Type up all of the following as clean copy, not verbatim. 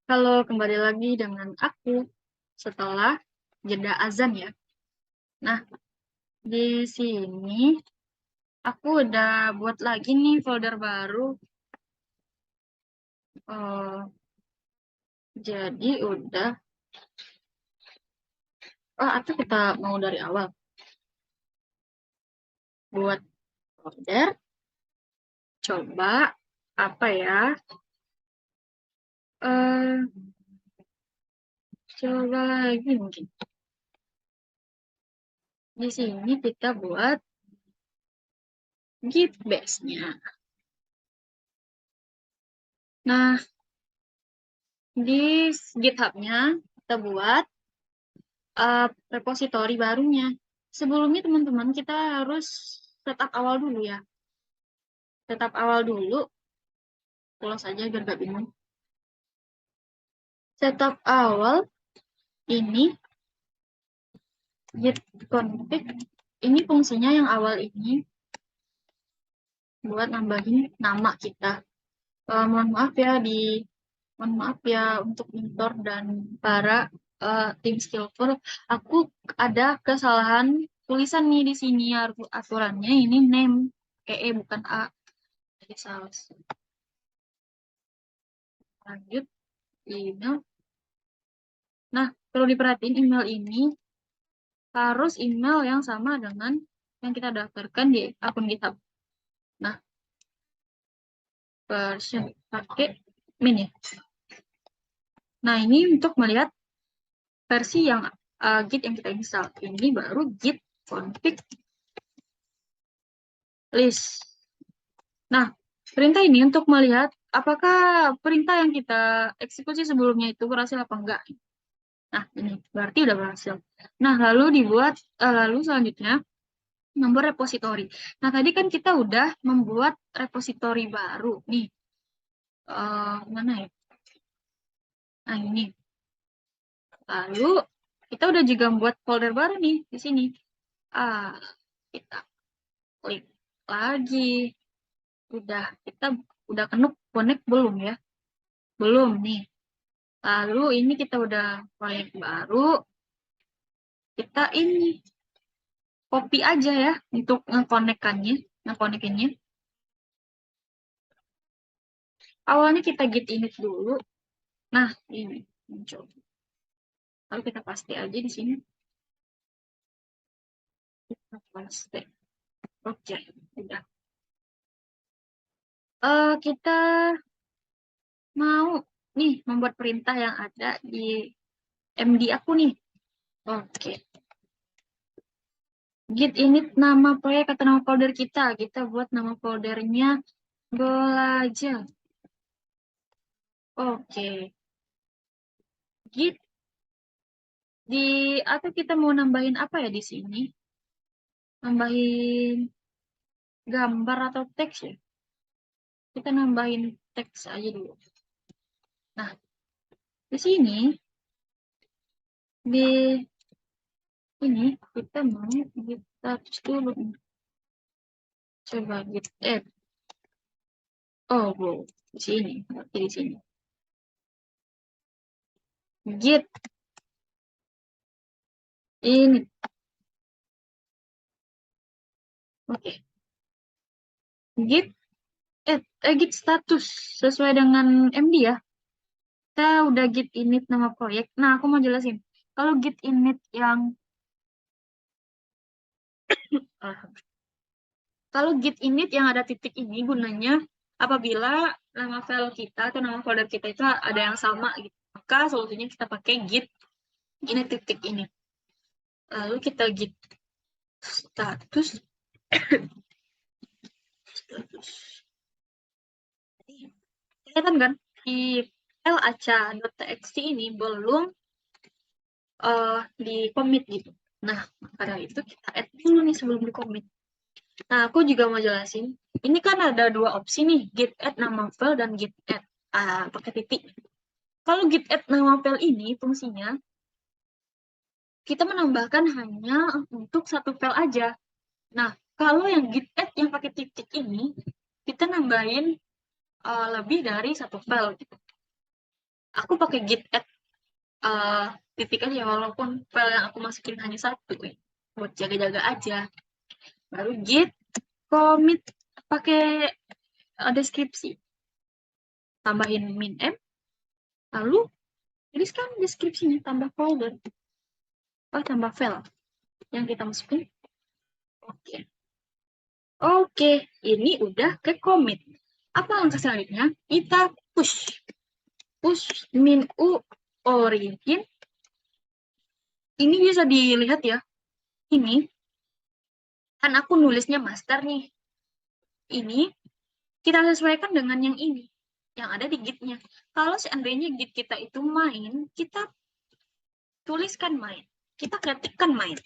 Halo, kembali lagi dengan aku setelah jeda azan ya. Nah, di sini aku udah buat lagi nih folder baru. Eh, jadi udah, atau kita mau dari awal buat folder. Coba apa ya? Eh, coba lagi mungkin. Di sini kita buat git base-nya. Nah, di GitHub-nya kita buat repositori barunya. Sebelumnya teman-teman kita harus setup awal dulu ya. Setup awal dulu, close saja biar gak bingung. Setup awal ini git config ini fungsinya yang awal ini buat nambahin nama kita. Mohon maaf ya mohon maaf ya untuk mentor dan para tim Skillful. Aku ada kesalahan tulisan nih di sini aturannya ini name pakai E bukan A. Jadi salah. Lanjut email. Nah, perlu diperhatiin email ini harus email yang sama dengan yang kita daftarkan di akun GitHub. Nah, version pakai min ya. Nah, ini untuk melihat versi yang git yang kita install. Ini baru git config list. Nah, perintah ini untuk melihat apakah perintah yang kita eksekusi sebelumnya itu berhasil apa enggak. Nah, ini berarti udah berhasil. Nah, lalu selanjutnya nomor repositori. Nah, tadi kan kita udah membuat repositori baru nih. Mana ya? Nah, ini. Lalu kita udah juga membuat folder baru nih di sini. Ah, kita klik lagi. Kita udah connect belum ya? Belum nih. Lalu ini kita udah proyek baru. Kita ini copy aja ya untuk ngekonekinnya. Awalnya kita git init dulu. Nah, ini muncul. Lalu kita paste aja di sini. Kita paste. Oke, udah. Kita mau nih membuat perintah yang ada di MD aku nih. Oke. Git init nama proyek atau nama folder kita. Kita buat nama foldernya belajar. Oke. Git di atau kita mau nambahin apa ya di sini? Nambahin gambar atau teks ya? Kita nambahin teks aja dulu. Nah, di sini di ini kita mau kita dulu. Coba git add. Oh, wow. Di sini, berarti di sini. Git ini. Oke. Git git status sesuai dengan MD ya. Kita udah git init nama proyek. Nah, aku mau jelasin. Kalau git init yang kalau git init yang ada titik ini gunanya apabila nama file kita atau nama folder kita itu ada yang sama gitu. Maka solusinya kita pakai git init titik ini. Lalu kita git status kelihatan kan di file aca.txt ini belum di commit gitu. Nah, karena itu kita add dulu nih sebelum di commit. Nah, aku juga mau jelasin. Ini kan ada dua opsi nih, git add nama file dan git add pakai titik. Kalau git add nama file ini fungsinya kita menambahkan hanya untuk satu file aja. Nah, kalau yang git add yang pakai titik ini kita nambahin lebih dari satu file gitu. Aku pakai git add titik aja walaupun file yang aku masukin hanya satu ya. Buat jaga-jaga aja. Baru git commit pakai deskripsi. Tambahin min m, lalu tuliskan deskripsinya, tambah folder. Tambah file yang kita masukin. Oke. Oke, ini udah ke commit. Apa langkah selanjutnya? Kita push. Push min u origin. Ini bisa dilihat ya. Ini kan aku nulisnya master nih. Ini kita sesuaikan dengan yang ini, yang ada di gitnya. Kalau seandainya git kita itu main, kita tuliskan main. Kita ketikkan main.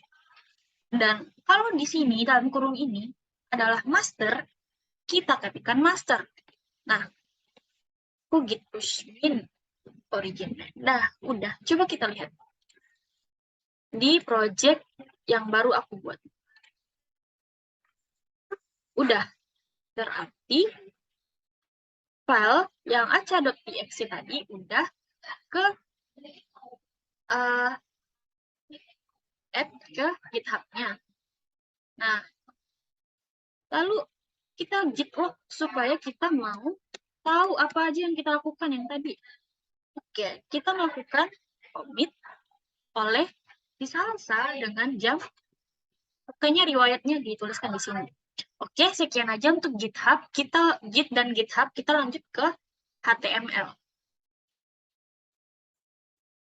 Dan kalau di sini, dalam kurung ini, adalah master, kita ketikkan master. Nah, aku git push min origin. Nah, udah. Coba kita lihat. Di project yang baru aku buat. Udah. Berarti file yang aca.txt tadi udah ke add ke GitHub-nya. Nah, lalu kita git log supaya kita mau tahu apa aja yang kita lakukan yang tadi. Oke, kita melakukan commit oleh disalsa dengan jam. Kayaknya riwayatnya dituliskan di sini. Oke, sekian aja untuk GitHub. Kita Git dan GitHub, kita lanjut ke HTML.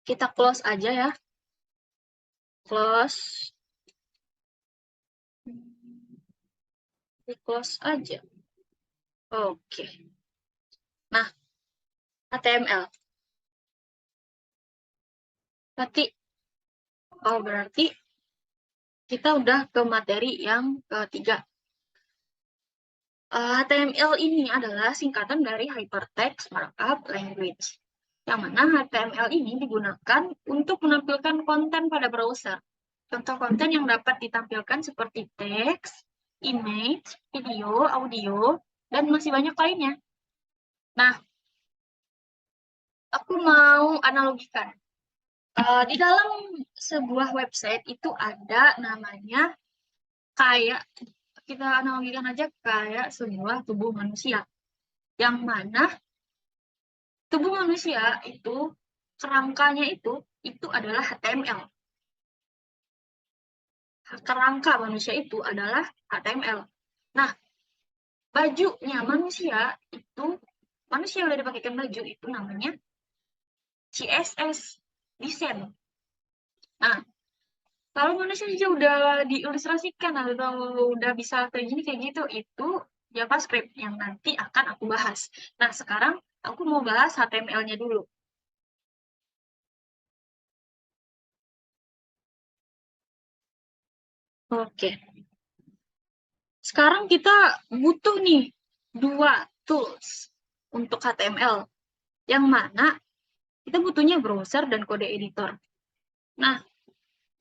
Kita close aja ya. Close. Di close aja. Oke. Nah, HTML. Berarti kita udah ke materi yang ketiga. HTML ini adalah singkatan dari Hypertext Markup Language, yang mana HTML ini digunakan untuk menampilkan konten pada browser. Contoh konten yang dapat ditampilkan seperti teks, image, video, audio, dan masih banyak lainnya. Nah, aku mau analogikan. Di dalam sebuah website itu ada namanya kayak, kita analogikan aja kayak sebuah tubuh manusia. Yang mana tubuh manusia itu, kerangkanya itu adalah HTML. Kerangka manusia itu adalah HTML. Nah, bajunya manusia itu, manusia yang udah dipakaikan baju itu namanya CSS, desain. Nah, kalau manusia juga udah diilustrasikan atau udah bisa kayak gini kayak gitu, itu JavaScript yang nanti akan aku bahas. Nah, sekarang aku mau bahas HTML-nya dulu. Oke. Sekarang kita butuh nih dua tools untuk HTML. Yang mana kita butuhnya browser dan kode editor. Nah,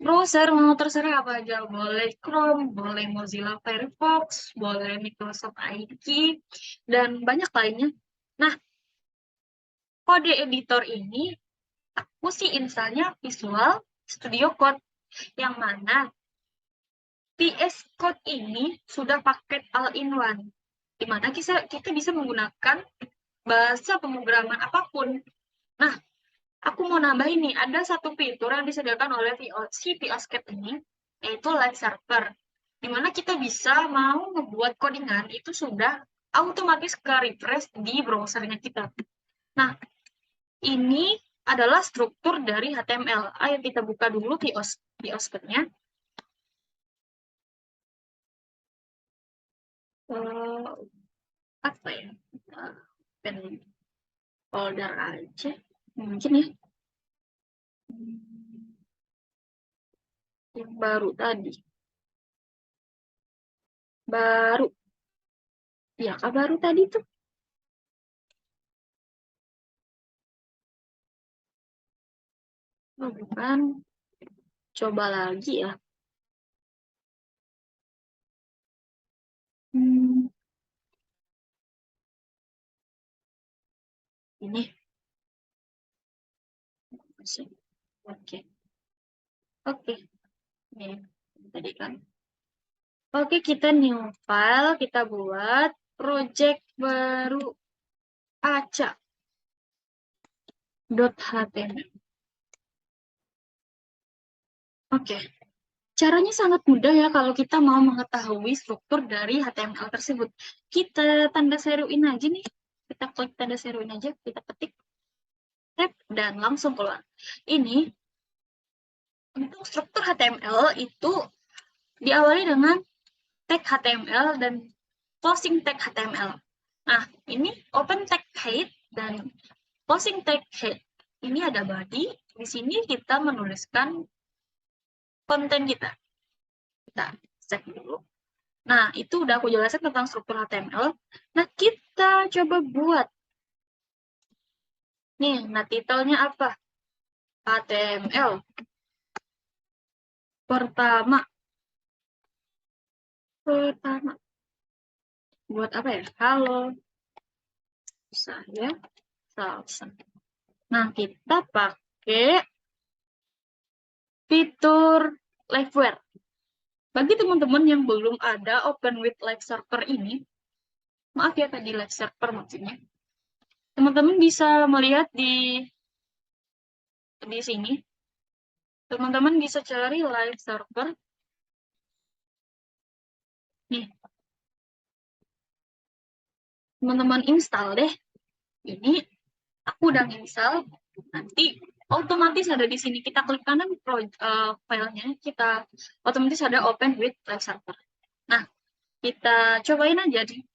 browser mau terserah apa aja. Boleh Chrome, boleh Mozilla Firefox, boleh Microsoft Edge, dan banyak lainnya. Nah, kode editor ini aku sih installnya Visual Studio Code. Yang mana VS Code ini sudah paket all-in-one. Di mana kita bisa menggunakan bahasa pemrograman apapun. Nah, aku mau nambahin nih, ada satu fitur yang disediakan oleh si VS-Code ini, yaitu live server. Di mana kita bisa mau membuat codingan, itu sudah otomatis ke refresh di browsernya kita. Nah, ini adalah struktur dari HTML. Ayo kita buka dulu VS-Code-nya. Apa ya? Pen folder aja. Mungkin ya. Yang baru tadi. Baru. Ya, kah baru tadi tuh? Oh, bukan. Coba lagi ya. Hmm, ini. Oke. Oke. Nih, tadi kan. Oke, kita new file, kita buat project baru aca.html. Oke. Caranya sangat mudah ya kalau kita mau mengetahui struktur dari HTML tersebut. Kita tanda seruin aja nih. Kita klik tanda seruin aja, kita ketik tab dan langsung keluar. Ini untuk struktur HTML itu diawali dengan tag HTML dan closing tag HTML. Nah, ini open tag head dan closing tag head. Ini ada body. Di sini kita menuliskan konten kita. Kita cek dulu. Nah, itu udah aku jelasin tentang struktur HTML. Nah, kita coba buat. Nih, nah titelnya apa? HTML. Pertama. Buat apa ya? Halo. Saya Salsa. Nah, kita pakai fitur Liveware. Bagi teman-teman yang belum ada Open with Live Server ini, maaf ya tadi Live Server maksudnya, teman-teman bisa melihat di sini. Teman-teman bisa cari Live Server. Nih, teman-teman install deh. Ini aku udah install. Nanti otomatis ada di sini. Kita klik kanan filenya, kita otomatis ada Open with Live Server. Nah, kita cobain aja nih.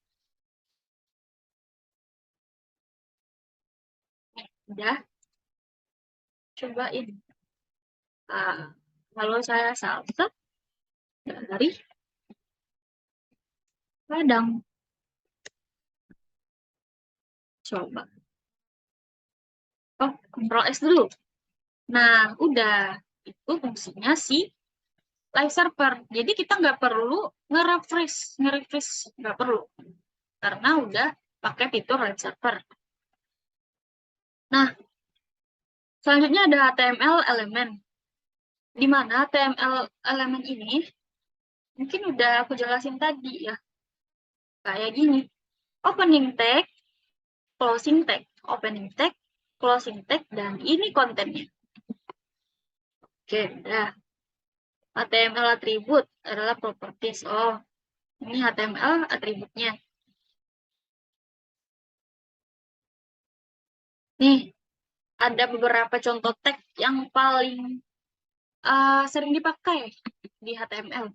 Udah, cobain. Kalau saya Salsa dari Padang. Coba. Oh, Ctrl S dulu. Nah, udah. Itu fungsinya si live server. Jadi kita nggak perlu nge-refresh nggak perlu. Karena udah pakai fitur live server. Nah, selanjutnya ada HTML elemen. Di mana HTML elemen ini mungkin udah aku jelasin tadi ya. Kayak gini. Opening tag, closing tag, opening tag, closing tag, dan ini kontennya. Oke, udah. HTML atribut adalah properties. Oh, ini HTML atributnya. Nih, ada beberapa contoh tag yang paling sering dipakai di HTML.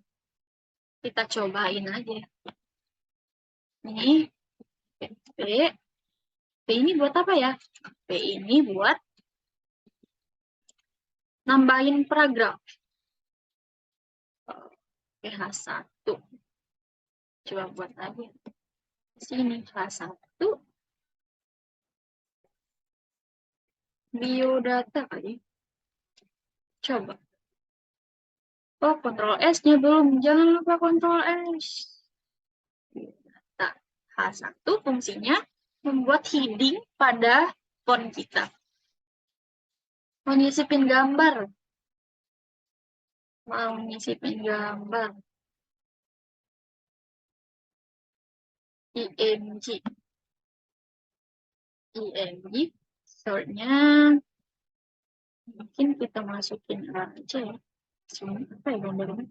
Kita cobain aja. Nih, P. P ini buat apa ya? P ini buat nambahin paragraf. PH1. Coba buat aja. Sini H1. Biodata kali. Coba. Oh, Ctrl S-nya belum. Jangan lupa Ctrl S. Nah, H1 fungsinya membuat heading pada font kita. Mau nyisipin gambar. Mau nyisipin gambar. IMG. IMG. Shortnya mungkin kita masukin aja ya. Apa ya gambarnya?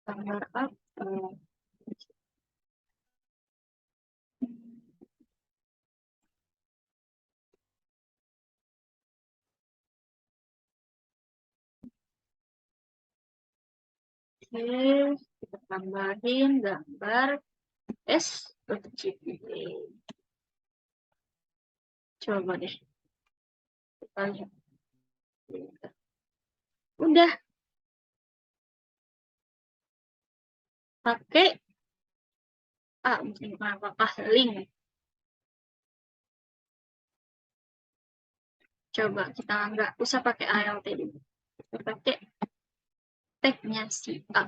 Gambar apa? Oke, kita tambahin gambar S.jpg. Coba deh. Kita lihat. Udah. Pakai apakah link? Coba kita nggak usah pakai ALT dulu. Kita pakai tagnya si A.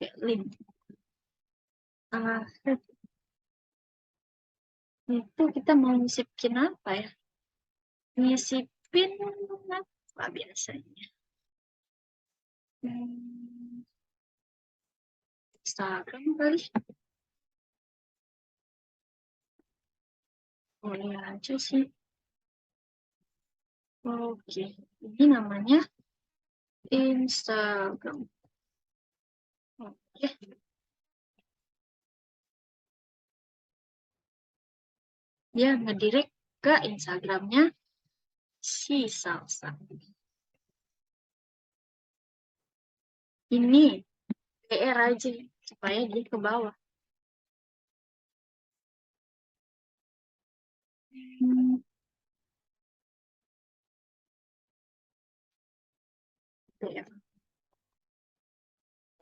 Pakai link. Itu kita mau nyisipin apa ya? Nyisipin apa biasanya? Instagram kali. Boleh aja sih. Oke, ini namanya Instagram. Oke. Dia ngedirect ke Instagramnya si Salsa. Ini PR aja supaya dia ke bawah. PR.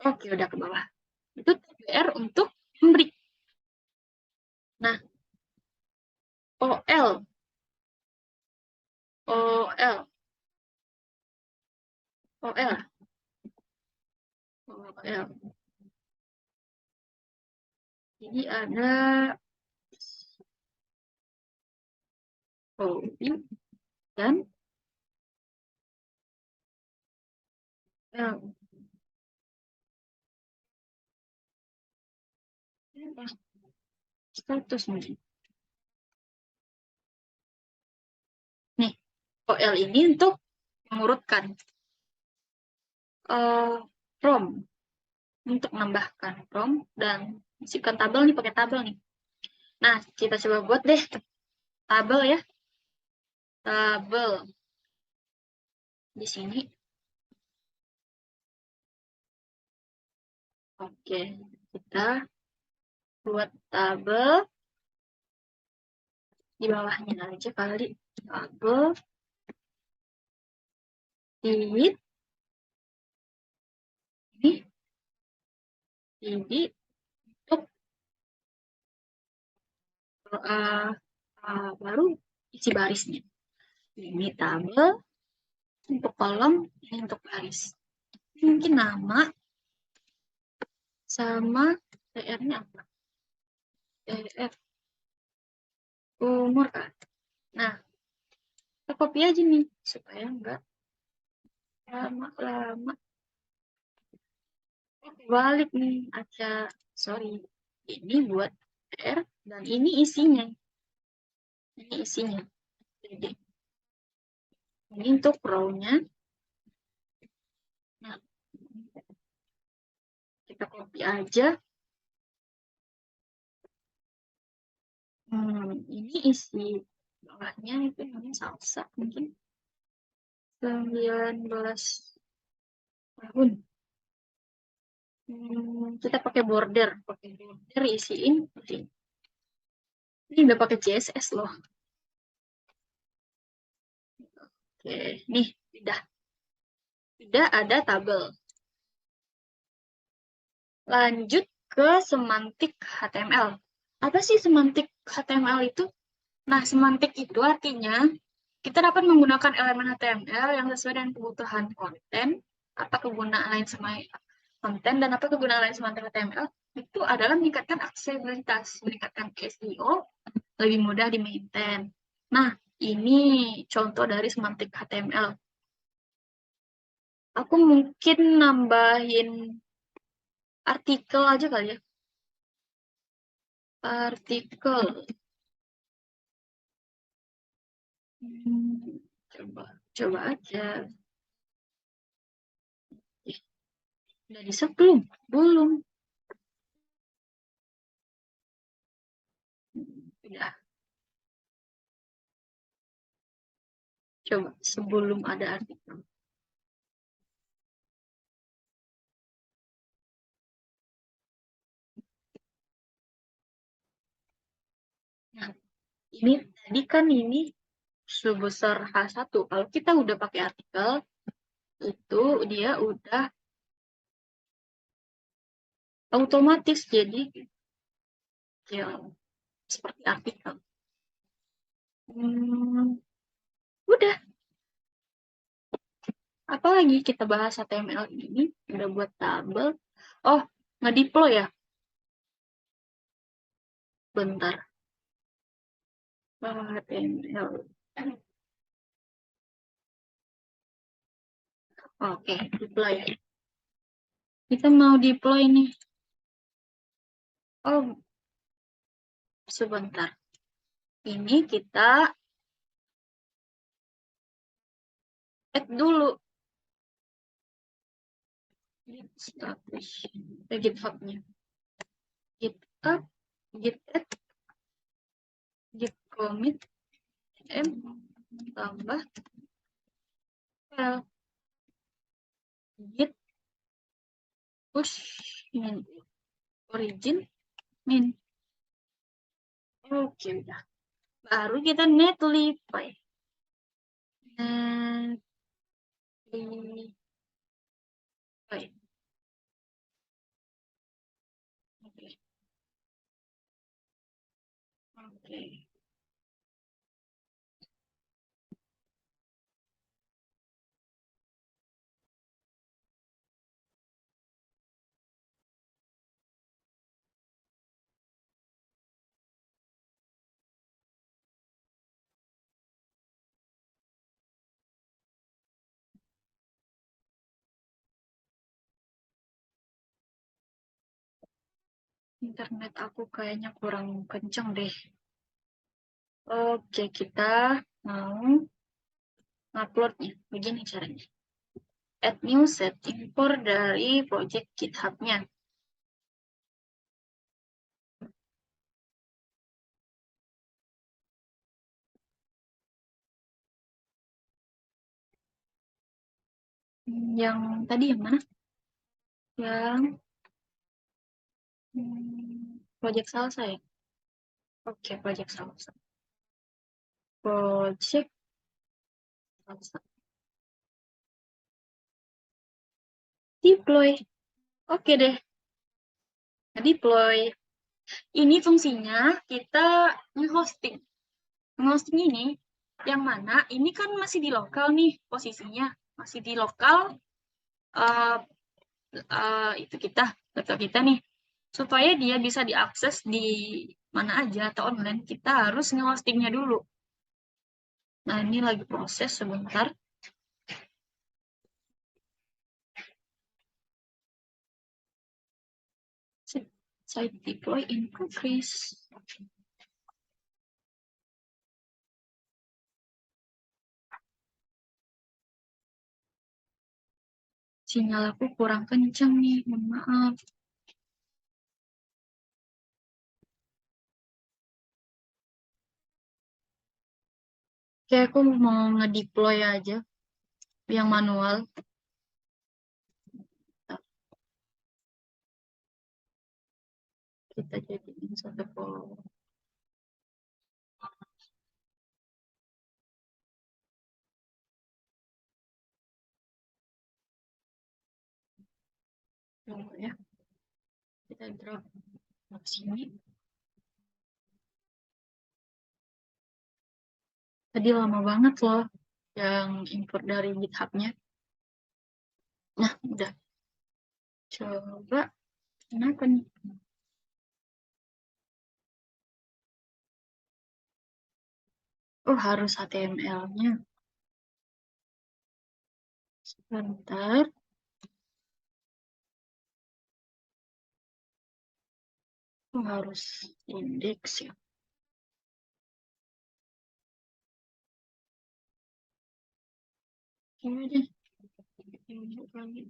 Oke, udah ke bawah. Itu PR untuk memberi. Nah, OL. OL. OL. OL. Jadi ada Owi dan L. Status nih. Nih, OL ini untuk mengurutkan. From. Untuk menambahkan from dan masukkan tabel nih, pakai tabel nih. Nah, kita coba buat deh tabel ya. Tabel. Di sini. Oke, kita buat tabel. Di bawahnya aja kali. Tabel. Ini. Ini untuk baru isi barisnya. Ini tabel untuk kolom, ini untuk baris. Mungkin nama sama TR-nya apa? TR umur kan. Nah, kita copy aja nih supaya enggak lama-lama. Balik nih aja. Sorry. Ini buat TR dan ini isinya. Ini isinya. Jadi ini untuk row-nya. Nah, kita copy aja. Ini isi bawahnya itu namanya salsa mungkin 19 tahun. Kita pakai border isiin. Ini udah pakai CSS loh. Oke, nih udah ada tabel. Lanjut ke semantik HTML. Apa sih semantik HTML itu? Nah, semantik itu artinya kita dapat menggunakan elemen HTML yang sesuai dengan kebutuhan konten, apa kegunaan lain sama konten, dan apa kegunaan lain semantik HTML itu adalah meningkatkan aksesibilitas, meningkatkan SEO, lebih mudah di maintain. Nah, ini contoh dari semantik HTML. Aku mungkin nambahin artikel aja kali ya. Artikel. Coba aja. Udah bisa belum? Belum. Udah. Coba sebelum ada artikel. Nah, ini tadi kan ini sebesar H1. Kalau kita udah pakai artikel, itu dia udah otomatis jadi ya, seperti artikel. Udah. Apalagi kita bahas HTML ini, udah buat tabel. Oh, nge-deploy ya? Bentar. HTML. Oke, deploy. Kita mau deploy nih. Oh, sebentar. Ini kita add dulu. Git status. GitHub-nya. GitHub, git add, git commit, m, tambah file. Git push min origin min. Oke, udah. Baru kita netlify. Netlify. Oke. Oke. Internet aku kayaknya kurang kenceng deh. Oke, kita mau uploadnya. Begini caranya. Add new set import dari project GitHub-nya. Yang tadi yang mana? Yang project salsa ya? Oke, project salsa. Project salsa. Deploy. Oke deh, deploy. Ini fungsinya kita nge-hosting. Nge-hosting ini yang mana ini kan masih di lokal nih posisinya. Masih di lokal uh, itu kita, laptop kita nih. Supaya dia bisa diakses di mana aja atau online, kita harus nge-hostingnya dulu. Nah, ini lagi proses sebentar. Site deploy in progress. Sinyal aku kurang kencang nih, mohon maaf. Oke, aku mau ngedeploy aja yang manual. Kita jadiin satu folder. Tunggu ya, kita drop ke sini. Tadi lama banget loh yang import dari GitHub-nya. Nah, udah. Coba, kenapa nih? Oh, harus HTML-nya. Sebentar. Oh, harus indeks ya. Ini deh. Ini lagi.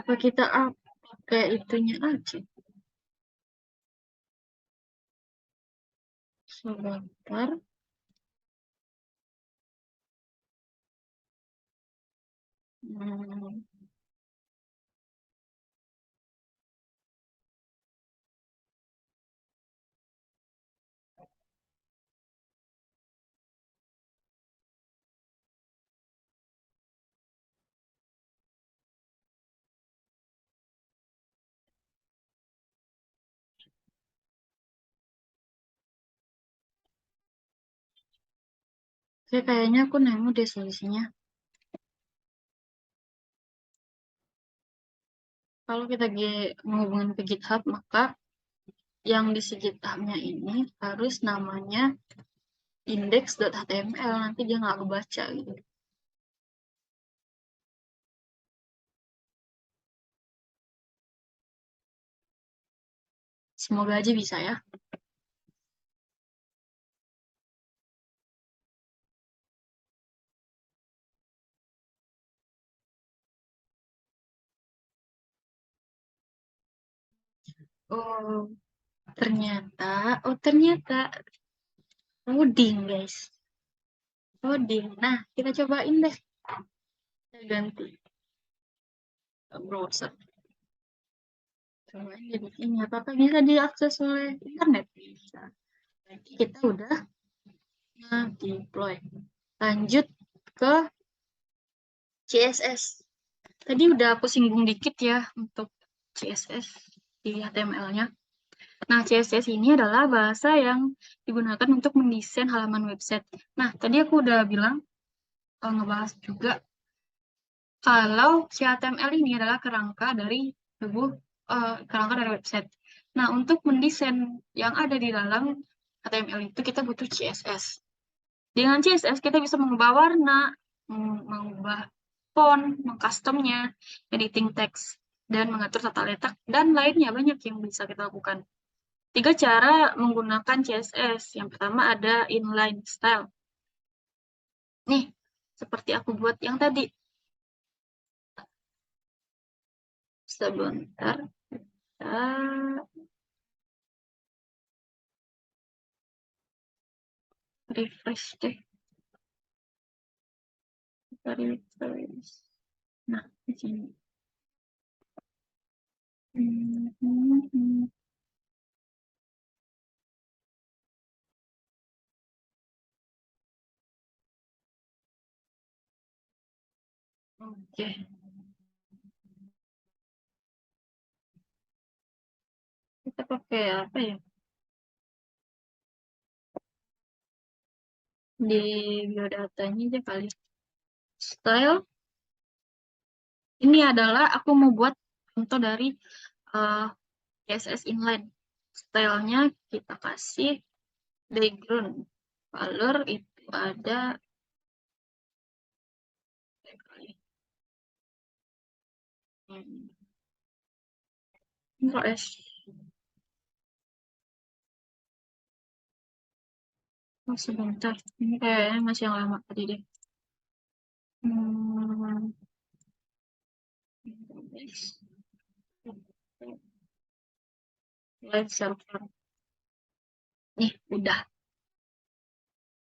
Apa kita pakai itunya aja? Sebentar. Hmm, kayaknya aku nemu deh solusinya. Kalau kita menghubungkan ke GitHub, maka yang di si GitHub-nya ini harus namanya index.html. Nanti dia nggak kebaca gitu. Semoga aja bisa ya. Oh, ternyata, ternyata loading, guys. Loading. Nah, kita cobain deh. Kita ganti browser. Cobain jadi ini. Apakah bisa diakses oleh internet? Bisa. Berarti kita udah deploy. Lanjut ke CSS. Tadi udah aku singgung dikit ya untuk CSS di HTML-nya. Nah, CSS ini adalah bahasa yang digunakan untuk mendesain halaman website. Nah, tadi aku udah bilang, ngebahas juga kalau HTML ini adalah kerangka dari website. Nah, untuk mendesain yang ada di dalam HTML itu kita butuh CSS. Dengan CSS kita bisa mengubah warna, mengubah font, mengcustomnya, editing teks, dan mengatur tata letak, dan lainnya banyak yang bisa kita lakukan. 3 cara menggunakan CSS. Yang pertama ada inline style. Nih, seperti aku buat yang tadi. Sebentar. Kita refresh deh. Kita refresh. Nah, di sini. Oke. Kita pakai apa ya? Di biodatanya aja kali. Style. Ini adalah aku mau buat contoh dari uh, CSS inline. Stylenya kita kasih background color itu ada Ctrl S. Oh, sebentar. Ini kayaknya masih yang lama tadi deh. Hmm, live server. Nih, udah.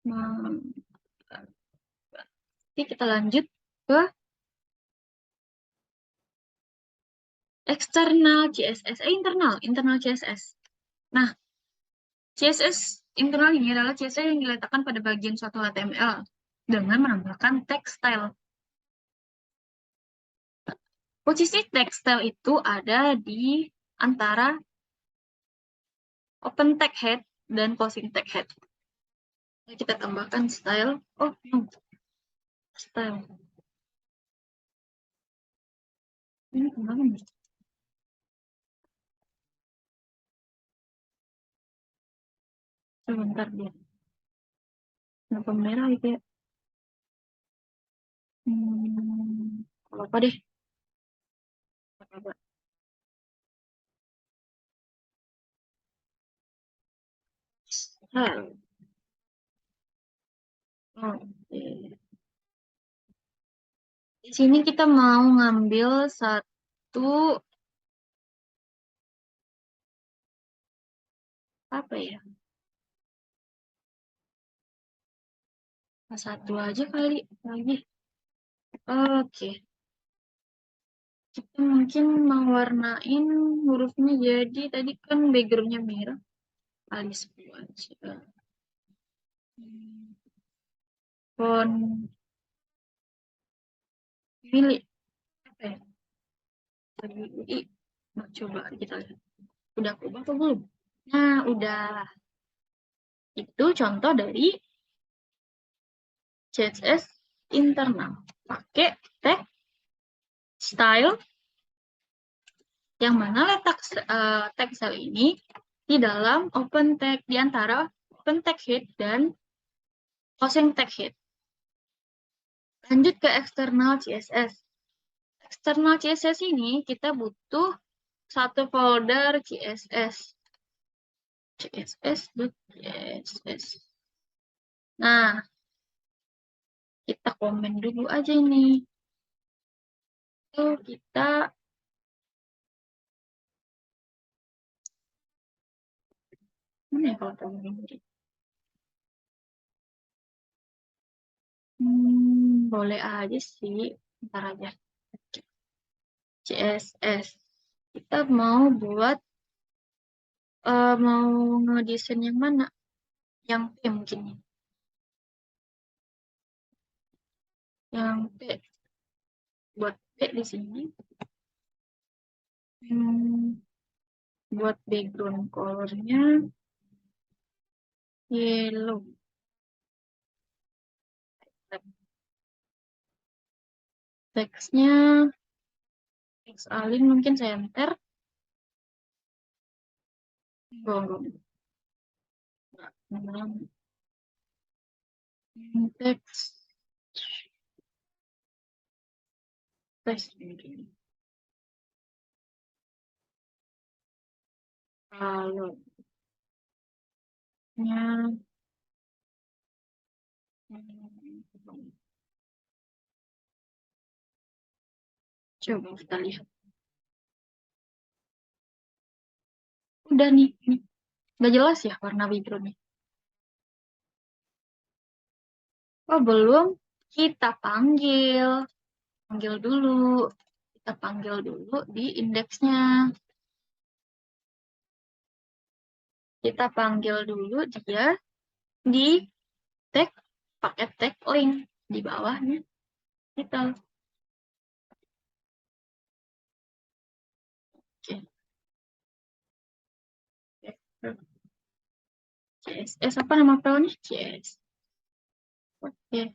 Hmm, Oke, kita lanjut ke eksternal CSS. Internal CSS. Nah, CSS internal ini adalah CSS yang diletakkan pada bagian suatu HTML dengan menambahkan text style. Posisi text style itu ada di antara open tag head dan closing tag head. Kita tambahkan style. Oh, no. Style. Ini kemana nih? Sebentar dia. Kenapa merah gitu ya? Apa deh? Apa? Style. Oke. Di sini kita mau ngambil satu apa ya? Satu aja kali lagi. Oke. Kita mungkin mau warnain hurufnya, jadi tadi kan backgroundnya merah. Kali 10 aja. Font pilih apa ya? Lagi UI. Nah, coba kita lihat. Udah aku ubah atau belum? Nah, udah. Itu contoh dari CSS internal. Pakai tag style, yang mana letak tag style ini di dalam open tag, di antara open tag head dan closing tag head. Lanjut ke eksternal CSS. Eksternal CSS ini kita butuh satu folder CSS. CSS. Nah, kita komen dulu aja ini. Tuh, kita mana ya kalau komen ini? Boleh aja sih. Ntar aja. CSS. Kita mau buat, mau ngedesain yang mana? Yang P mungkin. Yang P. Buat P di sini. Buat background colornya yellow. Teksnya teks alin mungkin saya enter. Teks mungkin. Kalau coba kita lihat. Udah nih. Udah jelas ya warna backgroundnya. Oh belum, kita panggil dulu. Kita panggil dulu di indeksnya. Kita panggil dulu dia di tag, pakai tag link di bawahnya. Kita. Oke. CSS apa nama filenya? CSS. Oke.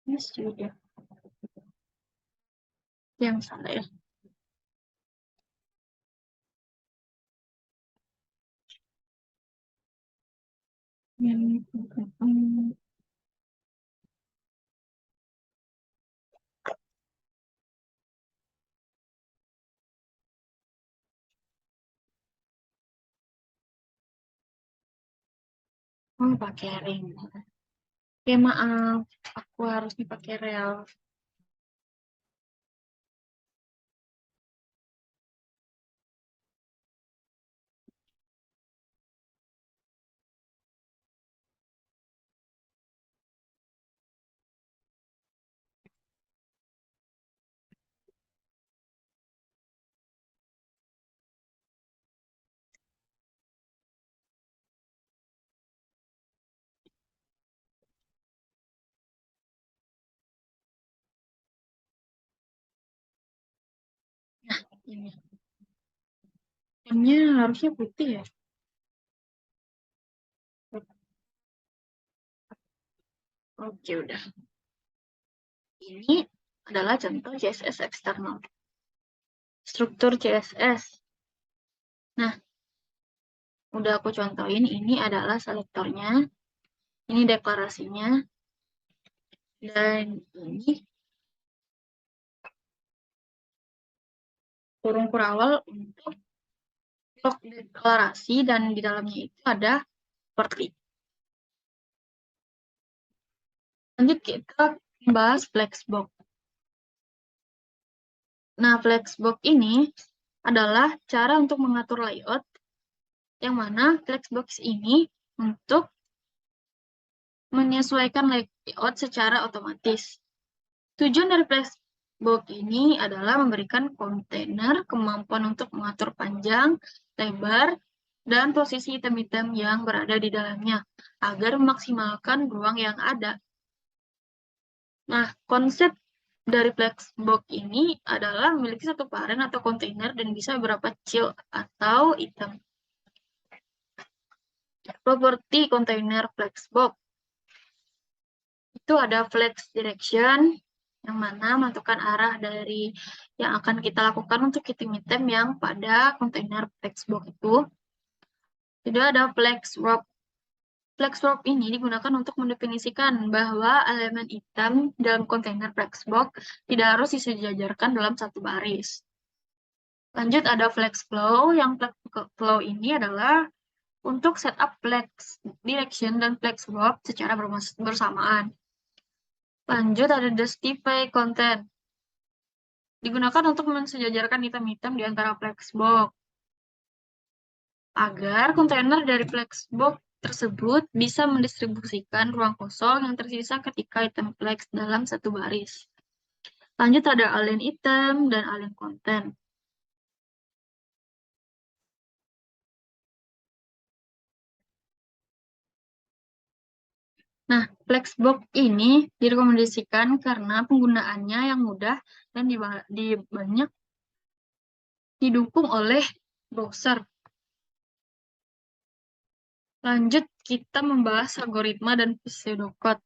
Ini sudah yang salah ya. Oh, pakai ring. Oke, maaf. Aku harus pakai rel. Nah, ini. Warnanya harusnya putih ya. Oke, udah. Ini adalah contoh CSS eksternal. Struktur CSS. Nah, Udah aku contohin, ini adalah selektornya, ini deklarasinya, dan ini kurung kurawal untuk blok deklarasi, dan di dalamnya itu ada seperti. Lanjut kita bahas Flexbox. Nah, Flexbox ini adalah cara untuk mengatur layout, yang mana Flexbox ini untuk menyesuaikan layout secara otomatis. Tujuan dari Flexbox ini adalah memberikan kontainer kemampuan untuk mengatur panjang, lebar, dan posisi item-item yang berada di dalamnya, agar memaksimalkan ruang yang ada. Nah, konsep dari Flexbox ini adalah memiliki satu paren atau kontainer dan bisa beberapa child atau item. Properti kontainer Flexbox itu ada flex direction, yang mana menentukan arah dari yang akan kita lakukan untuk item-item yang pada kontainer Flexbox itu. Tidak ada flex wrap. Flex wrap ini digunakan untuk mendefinisikan bahwa elemen item dalam kontainer Flexbox tidak harus disejajarkan dalam satu baris. Lanjut ada flex flow, yang flex flow ini adalah untuk setup flex direction dan flex wrap secara bersamaan. Lanjut ada justify content. Digunakan untuk mensejajarkan item-item di antara Flexbox, agar kontainer dari Flexbox tersebut bisa mendistribusikan ruang kosong yang tersisa ketika item flex dalam satu baris. Lanjut ada align item dan align content. Nah, Flexbox ini direkomendasikan karena penggunaannya yang mudah dan banyak didukung oleh browser. Lanjut, kita membahas algoritma dan pseudocode.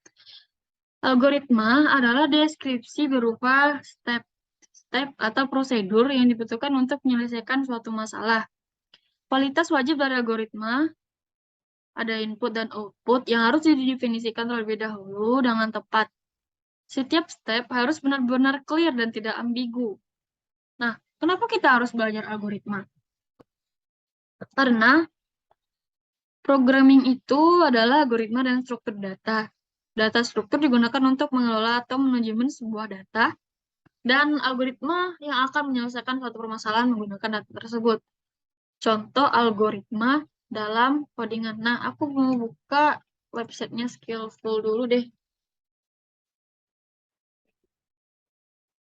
Algoritma adalah deskripsi berupa step-step atau prosedur yang dibutuhkan untuk menyelesaikan suatu masalah. Kualitas wajib dari algoritma ada input dan output yang harus didefinisikan terlebih dahulu dengan tepat. Setiap step harus benar-benar clear dan tidak ambigu. Nah, kenapa kita harus belajar algoritma? Karena programming itu adalah algoritma dan struktur data. Data struktur digunakan untuk mengelola atau manajemen sebuah data, dan algoritma yang akan menyelesaikan suatu permasalahan menggunakan data tersebut. Contoh algoritma dalam codingan. Nah, aku mau buka websitenya Skillful dulu deh.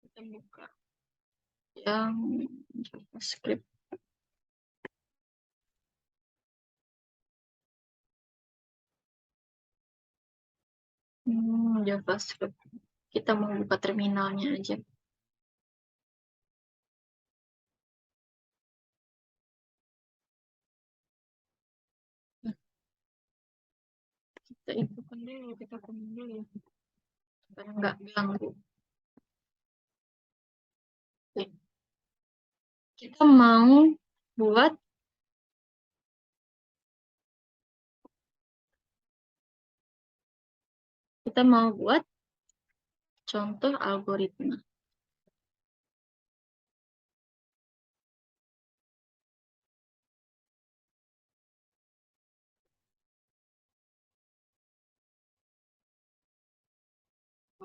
Kita buka yang JavaScript. JavaScript. Kita mau buka terminalnya aja. Kita hidupkan dulu, kita komen dulu ya. Supaya nggak ganggu. Oke. Kita mau buat contoh algoritma.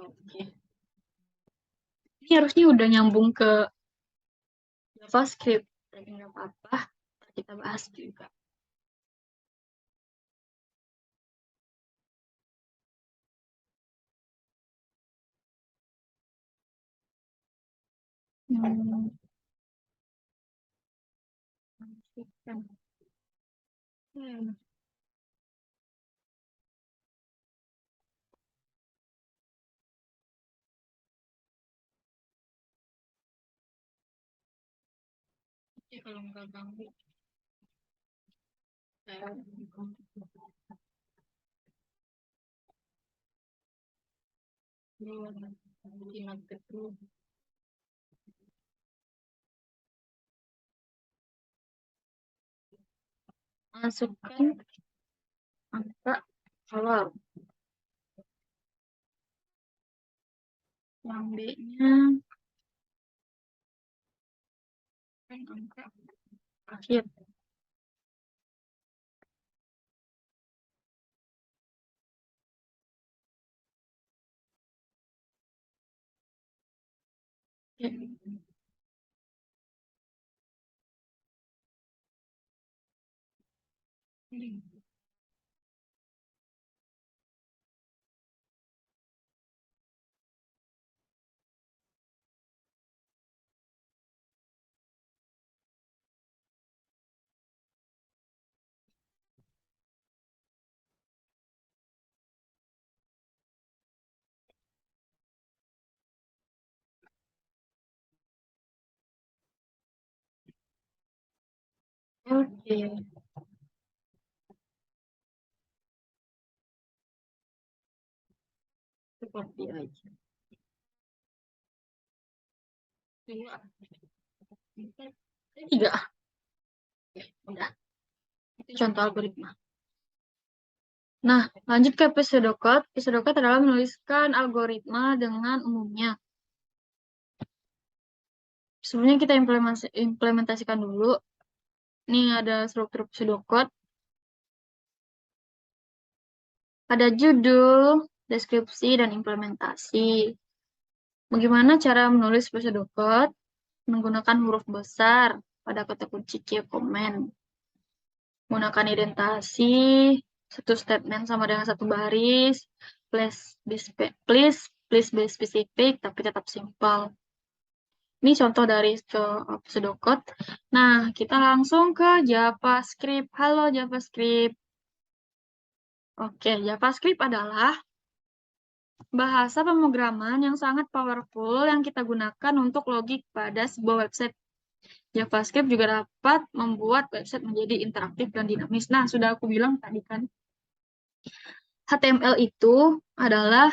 Oke. Ini harusnya udah nyambung ke JavaScript, tapi nggak apa-apa, kita bahas juga. Hmm. Hmm. Oke, kalau nggak ganggu, saya dulu. Masukkan angka kolom. Yang B-nya angka akhir. Oke. Seperti aja. Dua. Tiga. Udah. Itu contoh algoritma. Nah, lanjut ke pseudocode. Pseudocode adalah menuliskan algoritma dengan umumnya. Sebelumnya kita implementasikan dulu. Ini ada struktur pseudocode. Ada judul, deskripsi, dan implementasi. Bagaimana cara menulis pseudocode? Menggunakan huruf besar pada kata kunci key comment. Menggunakan identasi, satu statement sama dengan satu baris, please be specific, tapi tetap simpel. Ini contoh dari pseudocode. Nah, kita langsung ke JavaScript. Halo JavaScript. Oke, JavaScript adalah bahasa pemrograman yang sangat powerful yang kita gunakan untuk logik pada sebuah website. JavaScript juga dapat membuat website menjadi interaktif dan dinamis. Nah, sudah aku bilang tadi kan, HTML itu adalah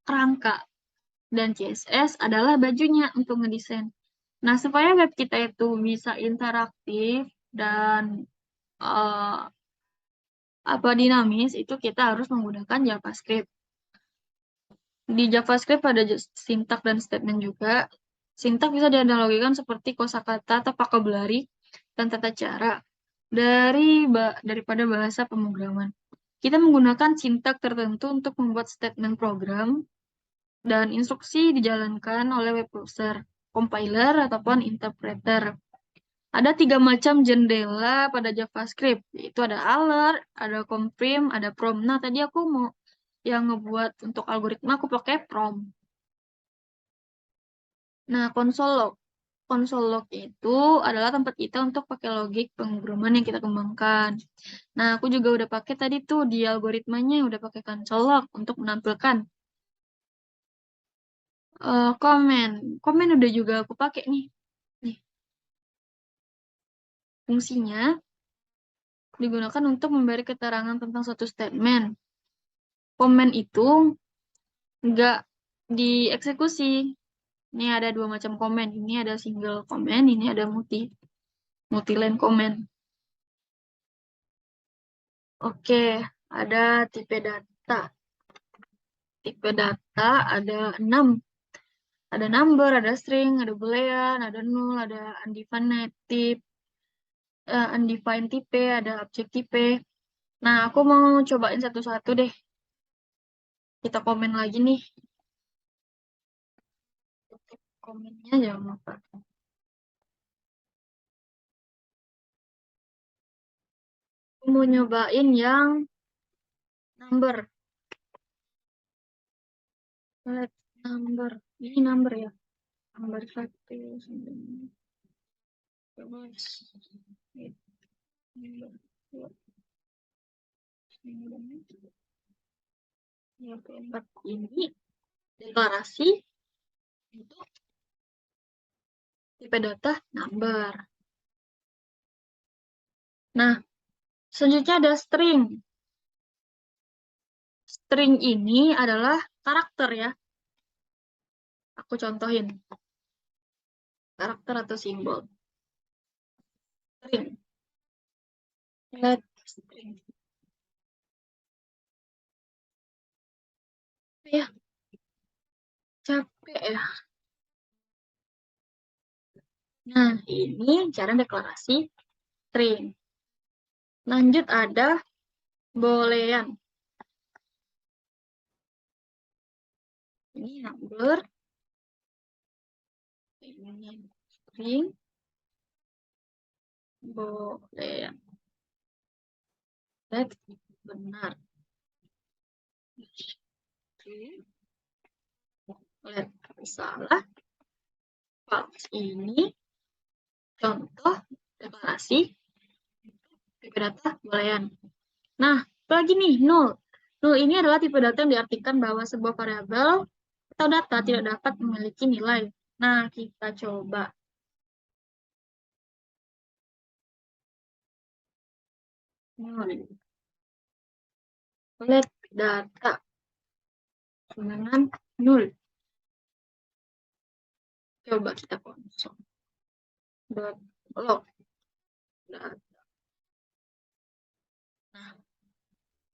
kerangka dan CSS adalah bajunya untuk ngedesain. Nah, supaya web kita itu bisa interaktif dan dinamis, itu kita harus menggunakan JavaScript. Di JavaScript ada sintak dan statement juga. Sintak bisa dianalogikan seperti kosakata atau vocabulary dan tata cara daripada bahasa pemrograman. Kita menggunakan sintak tertentu untuk membuat statement program dan instruksi dijalankan oleh web browser, compiler, ataupun interpreter. Ada 3 macam jendela pada JavaScript, yaitu ada alert, ada confirm, ada prompt. Nah, tadi aku mau yang ngebuat untuk algoritma aku pakai prompt. Nah, console log. Console log itu adalah tempat kita untuk pakai logik pemrograman yang kita kembangkan. Nah, aku juga udah pakai tadi tuh di algoritmanya, udah pakai console log untuk menampilkan komen. Komen udah juga aku pakai nih. Nih, fungsinya digunakan untuk memberi keterangan tentang suatu statement. Komen itu nggak dieksekusi. Ini ada 2 macam komen. Ini ada single comment, ini ada multi-line comment. Oke, ada tipe data. Tipe data ada 6. Ada number, ada string, ada boolean, ada null, ada undefined type, undefined type, ada object type. Nah, aku mau cobain satu-satu deh. Kita komen lagi nih. Komennya jangan lupa. Aku mau nyobain yang number. Let number. Ini number ya. Number 1. Yang keempat ini deklarasi untuk tipe data number. Nah, selanjutnya ada string. String ini adalah karakter ya. Aku contohin. Karakter atau simbol. String. Let string. Ya, capek ya. Nah, ini cara deklarasi string. Lanjut ada boolean. Ini number, ini string, boolean. Teks benar. Let salah. False. Ini contoh deklarasi tipe data boolean. Nah, apalagi nih, null. Null ini adalah tipe data yang diartikan bahwa sebuah variabel atau data tidak dapat memiliki nilai. Nah, kita coba. Null. Let data dengan null. Coba kita konsol. Log data. Nah,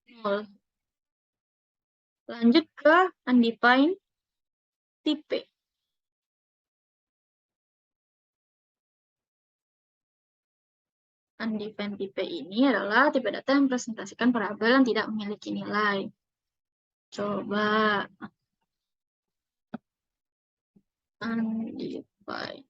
null. Lanjut ke undefined type. Undefined type ini adalah tipe data yang mempresentasikan variabel yang tidak memiliki nilai. Coba undefined.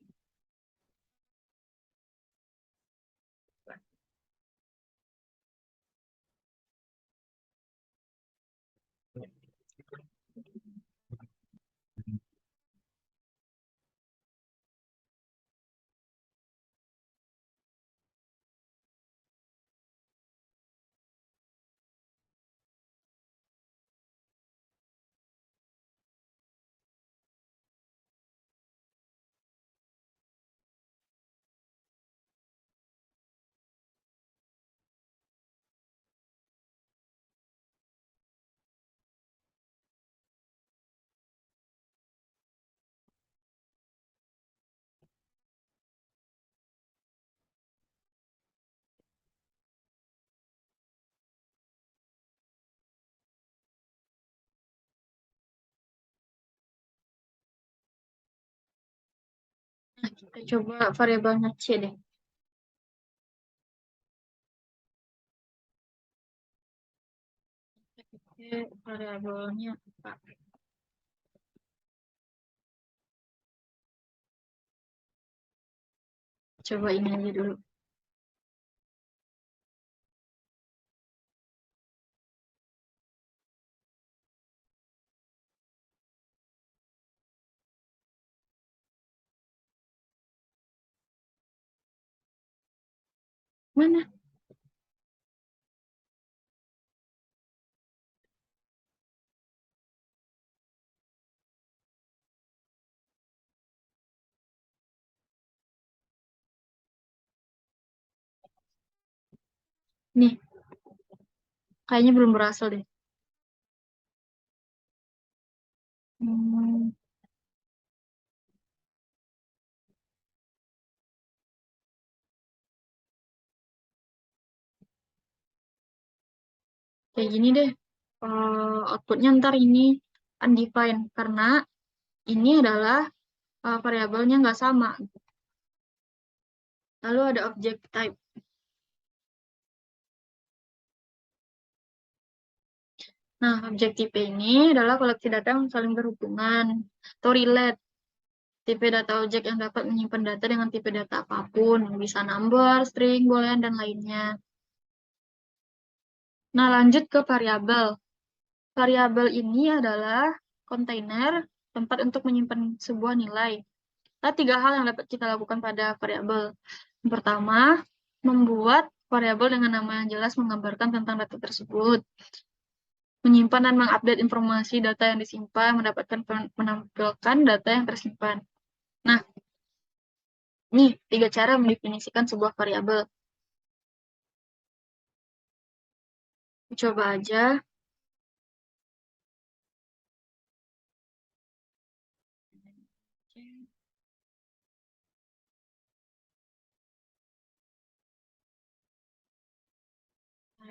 Nah, kita coba variabelnya C deh. Oke, variabelnya apa? Coba ini aja dulu. Mana? Nih, kayaknya belum berhasil deh. Hmm, kayak gini deh. Outputnya ntar ini undefined karena ini adalah variabelnya nggak sama. Lalu ada object type. Nah, objek tipe ini adalah koleksi data yang saling berhubungan atau relate. Tipe data objek yang dapat menyimpan data dengan tipe data apapun, bisa number, string, boolean, dan lainnya. Nah, lanjut ke variabel. Variabel ini adalah kontainer tempat untuk menyimpan sebuah nilai. Ada tiga hal yang dapat kita lakukan pada variabel. Yang pertama, membuat variabel dengan nama yang jelas menggambarkan tentang data tersebut. Menyimpan dan mengupdate informasi data yang disimpan, menampilkan data yang tersimpan. Nah, nih tiga cara mendefinisikan sebuah variabel. Coba aja.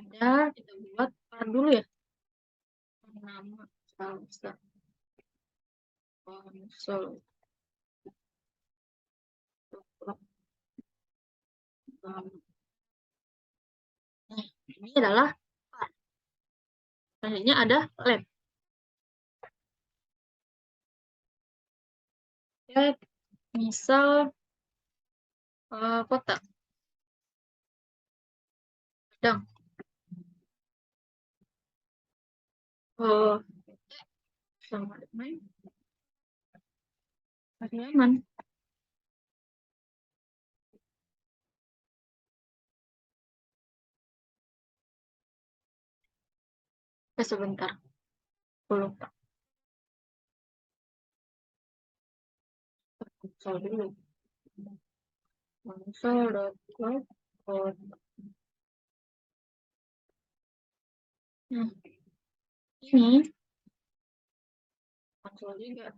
ada, kita buat par dulu ya. Nama salsa konsol. Nah, ini adalah par. Selanjutnya ada led. Led, misal kotak, pedang, uh, sama main, aman. Sebentar, aku lupa. Konsol dulu. Konsol.com. Nah, ini konsol juga.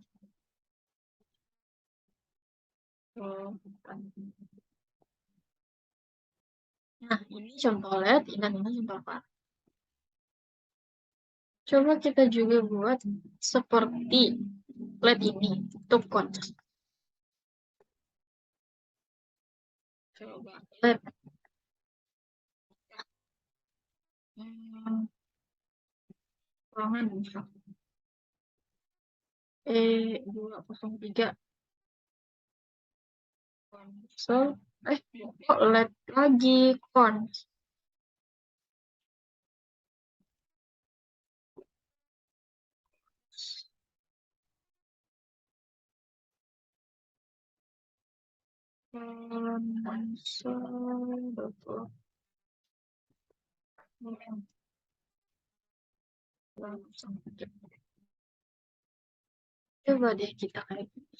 Oh, nah, ini contoh LED dan ini contoh par. Coba kita juga buat seperti LED ini untuk konsol. Coba LED. Ruangan misal. E203 konsol. Kok LED lagi konsol. Konsol. Coba deh kita kayak gini.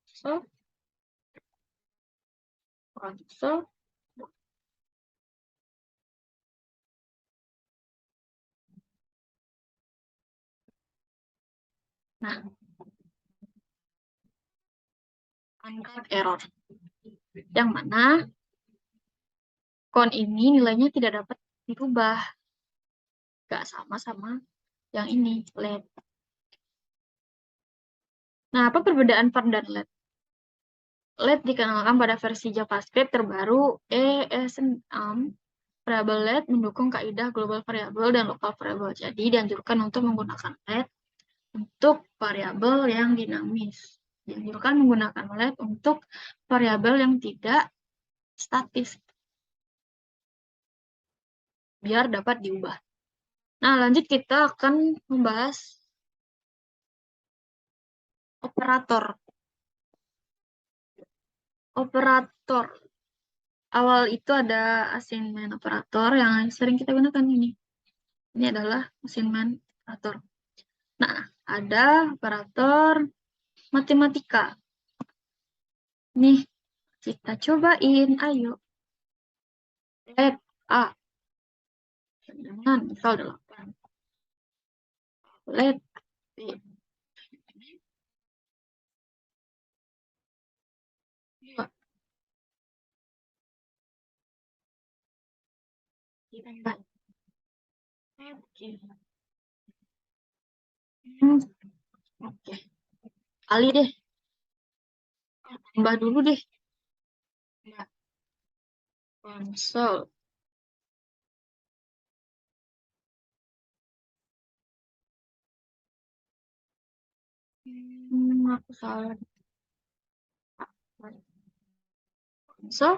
So, konsol. Nah, angkat error. Yang mana kon ini nilainya tidak dapat dirubah. Gak sama yang ini, LED. Nah, apa perbedaan var dan LED? LED dikenalkan pada versi JavaScript terbaru ES6. Variabel LED mendukung kaidah global variabel dan lokal variabel. Jadi dianjurkan untuk menggunakan LED untuk variabel yang dinamis. Dianjurkan menggunakan LED untuk variabel yang tidak statis. Biar dapat diubah. Nah, lanjut kita akan membahas operator. Operator. Awal itu ada assignment operator yang sering kita gunakan ini. Ini adalah assignment operator. Nah, ada operator matematika. Nih, kita cobain. Ayo. Let A dengan misal 8. Let B. Dua. Ditambah. Oke. Oke. Kali deh. Tambah dulu deh. Ya. Konsol. Aku salah. Konsol.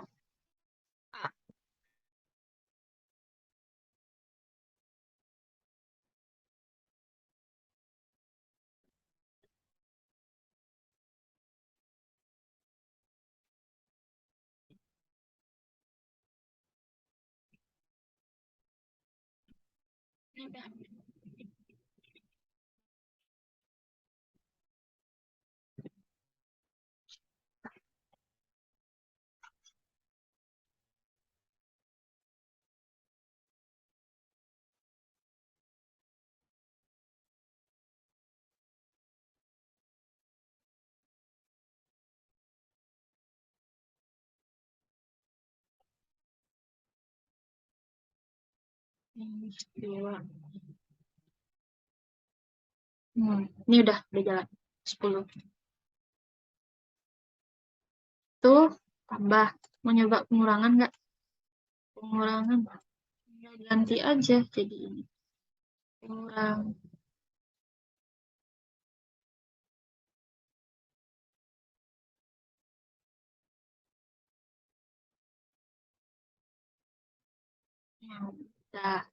2. Ini udah jalan. 10. Tuh, tambah. Mau nyoba pengurangan nggak? Pengurangan. Ya, ganti aja jadi ini. Kurang. Nah,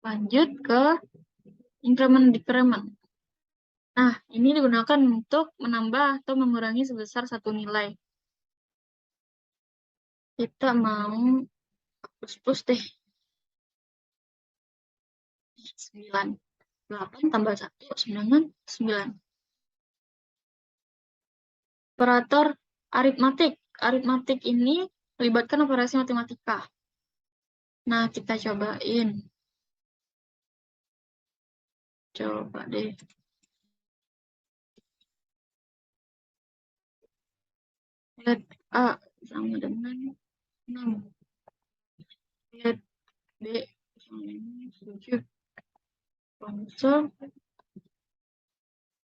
lanjut ke increment-decrement. Nah, ini digunakan untuk menambah atau mengurangi sebesar satu nilai. Kita mau hapus deh. 9. 8 tambah 1, 9. Operator aritmatik. Aritmatik ini melibatkan operasi matematika. Nah, kita cobain. Coba deh. Lihat A sama dengan 6. Lihat B sama dengan 7. Konsol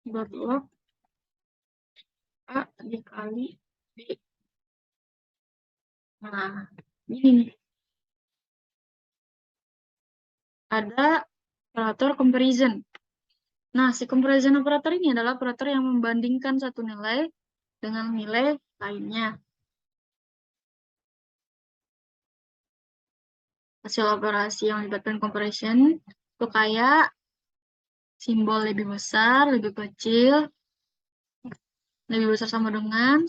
buat A dikali B. Nah, ini nih. Ada operator comparison. Nah, si comparison operator ini adalah operator yang membandingkan satu nilai dengan nilai lainnya. Hasil operasi yang melibatkan comparison itu kayak simbol lebih besar, lebih kecil, lebih besar sama dengan,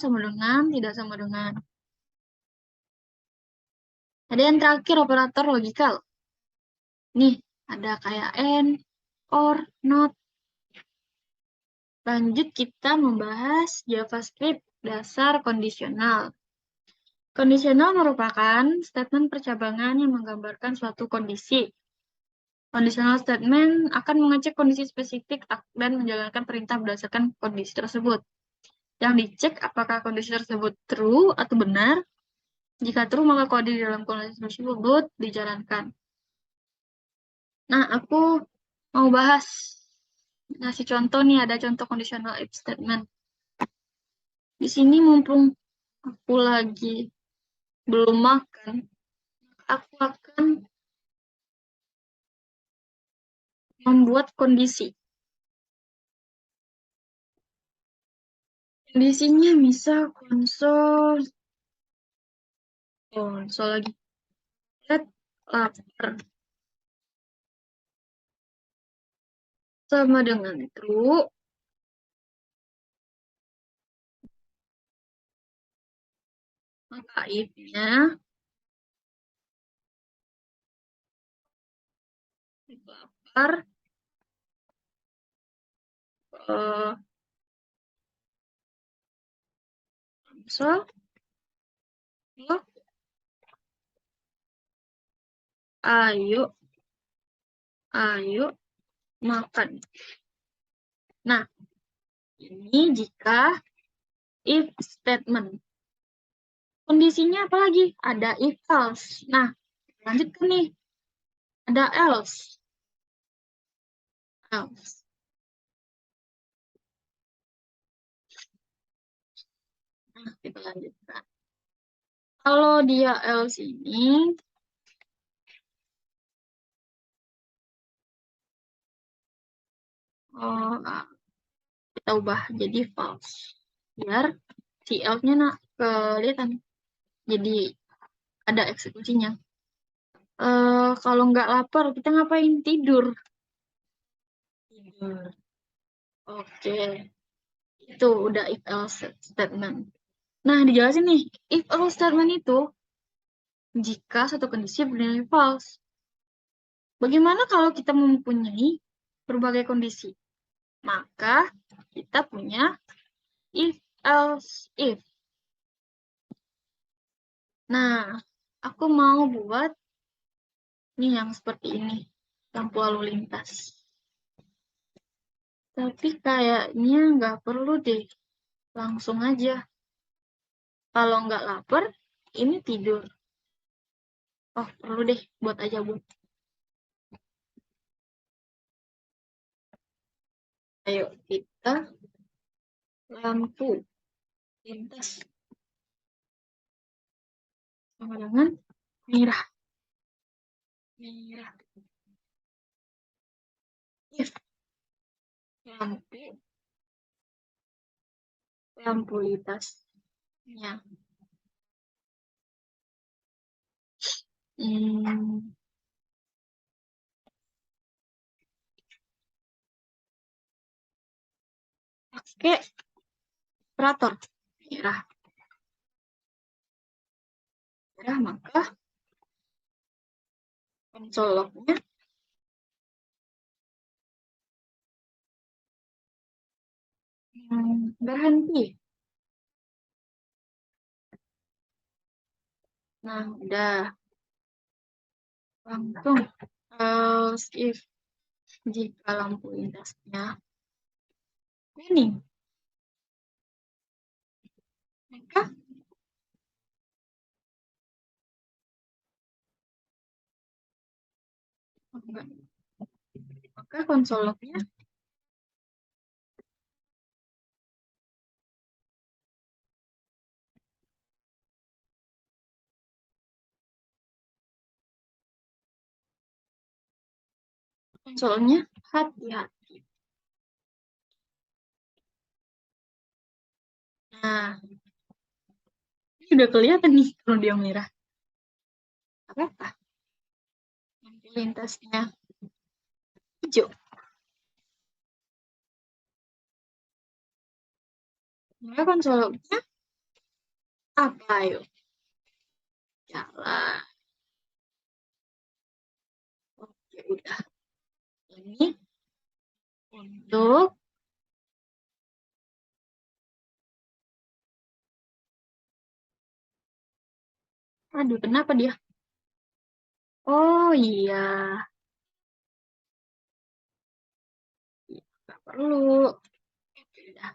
tidak sama dengan. Ada yang terakhir operator logikal. Nih, ada kayak and, or, not. Lanjut kita membahas JavaScript dasar kondisional. Kondisional merupakan statement percabangan yang menggambarkan suatu kondisi. Conditional statement akan mengecek kondisi spesifik dan menjalankan perintah berdasarkan kondisi tersebut. Yang dicek apakah kondisi tersebut true atau benar. Jika true, maka kode di dalam kondisi tersebut dijalankan. Nah, aku mau bahas, ngasih contoh nih, ada contoh conditional if statement. Di sini mumpung aku lagi belum makan, aku akan membuat kondisi. Kondisinya misal konsol lagi. Let lapar sama dengan true, maka if-nya lapar konsol ayo makan. Nah, ini jika if statement. Kondisinya apa lagi? Ada if else. Nah, lanjutkan nih. Ada else. Else. Nah, kita lanjutkan. Kalau dia else ini, kita ubah jadi false. Biar si else-nya kelihatan. Jadi ada eksekusinya. Kalau nggak lapar, kita ngapain? Tidur. Tidur. Oke. Itu udah if else statement. Nah, dijelasin nih. If else statement itu jika satu kondisi bernilai false. Bagaimana kalau kita mempunyai berbagai kondisi? Maka kita punya if else if. Nah, aku mau buat nih yang seperti ini, lampu lalu lintas. Tapi kayaknya nggak perlu deh, langsung aja. Kalau nggak lapar, ini tidur. Oh, perlu deh, buat aja buat. Ayo kita lampu lintas sama dengan merah. Merah. If lampu lampu lintasnya hmm, pakai operator merah. Merah maka pencoloknya berhenti. Nah, udah langsung if jika lampu lintasnya kuning, maka maka konsoloknya konsolnya hati-hati. Nah, ini udah kelihatan nih kalau dia merah. Apa? Lampu lintasnya hijau. Maka konsoloknya apa yuk? Jalan. Oke, udah. Ini untuk aduh, kenapa dia? Oh iya, nggak perlu. Udah.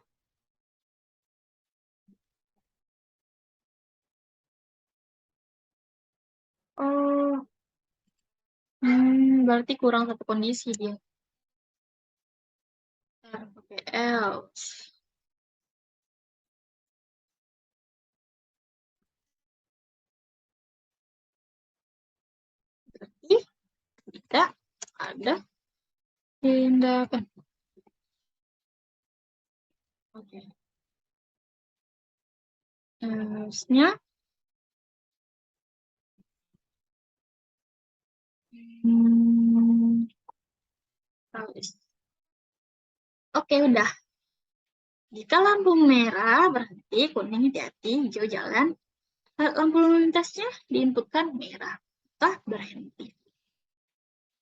Oh, berarti kurang satu kondisi dia. Ntar pakai else. Berarti tidak ada tindakan. Oke. Harusnya hmm, tulis. Oke, udah. Jika lampu merah berhenti, kuning hati-hati, hijau jalan. Lampu lalu lintasnya diinputkan merah. Maka berhenti.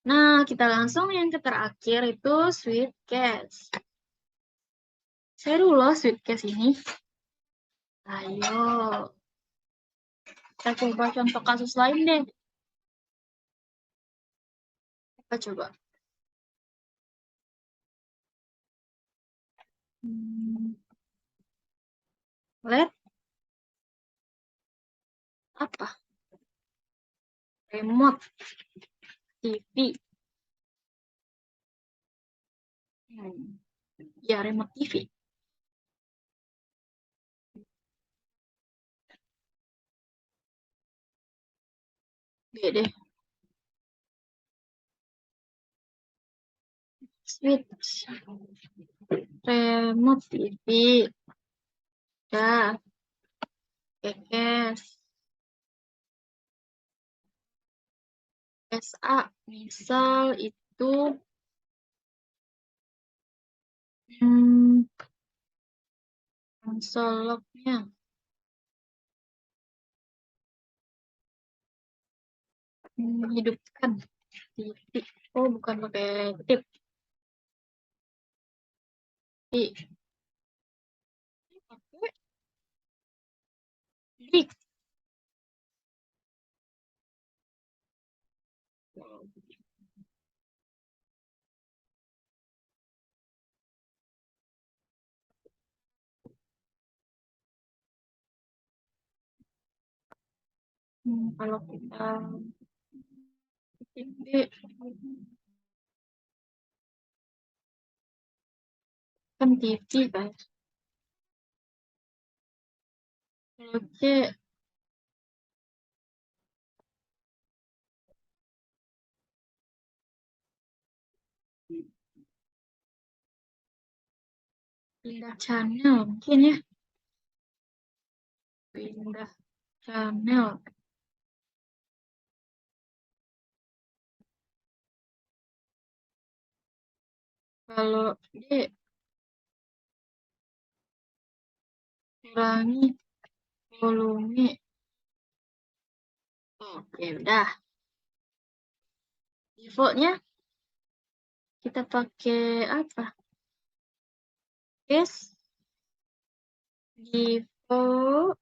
Nah, kita langsung yang ke terakhir itu sweet case. Seru loh sweet case ini. Ayo, kita coba contoh kasus lain deh. Kita coba. Hmm, Let apa? Remote TV. Ya, remote TV. Gede deh. Switch. Remote TV. Ya, kekes. SA. Misal itu hmm, konsoloknya. Hidupkan TV. Oh, bukan pakai tip. Pakai dik. Kalau kita Ini kan TV guys. Oke, pindah channel mungkin ya. Pindah channel. Kalau dia kurangi volume. Oke, udah. Defaultnya kita pakai apa? Yes. Default.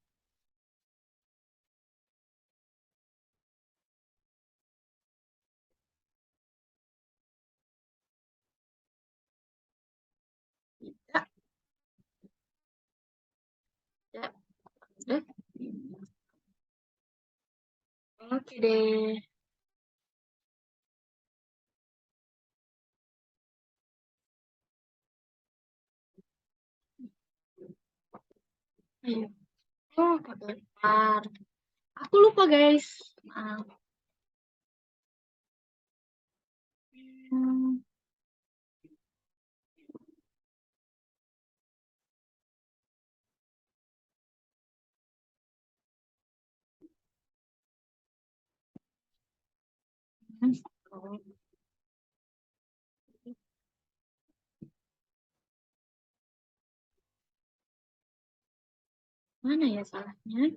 Tidak. Tidak. Udah. Oke deh. Ayo. Oh, kebentar. Aku lupa guys. Maaf. Hmm. Mana ya salahnya?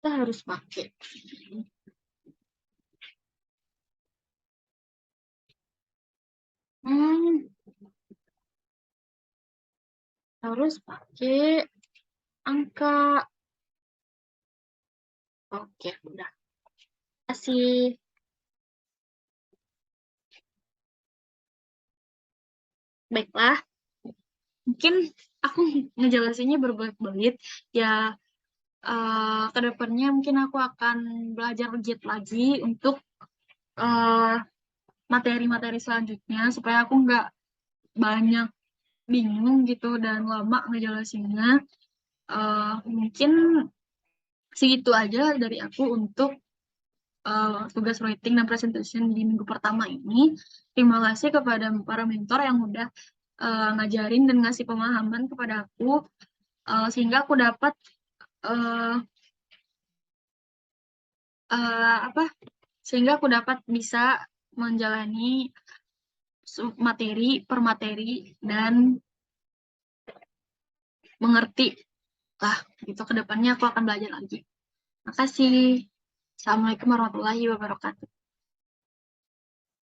Kita harus pakai. Hmm, harus pakai angka. Oke, udah. Kasih. Baiklah, mungkin aku ngejelasinnya berbelit-belit. Ya, kedepannya mungkin aku akan belajar legit lagi untuk eh, materi-materi selanjutnya supaya aku nggak banyak bingung gitu dan lama ngejelasinnya. Mungkin segitu aja dari aku untuk tugas writing dan presentation di minggu pertama ini. Terima kasih kepada para mentor yang udah ngajarin dan ngasih pemahaman kepada aku sehingga aku dapat eh, apa? Sehingga aku dapat bisa menjalani materi per materi dan mengerti lah gitu ke depannya aku akan belajar lagi. Makasih. Assalamualaikum warahmatullahi wabarakatuh.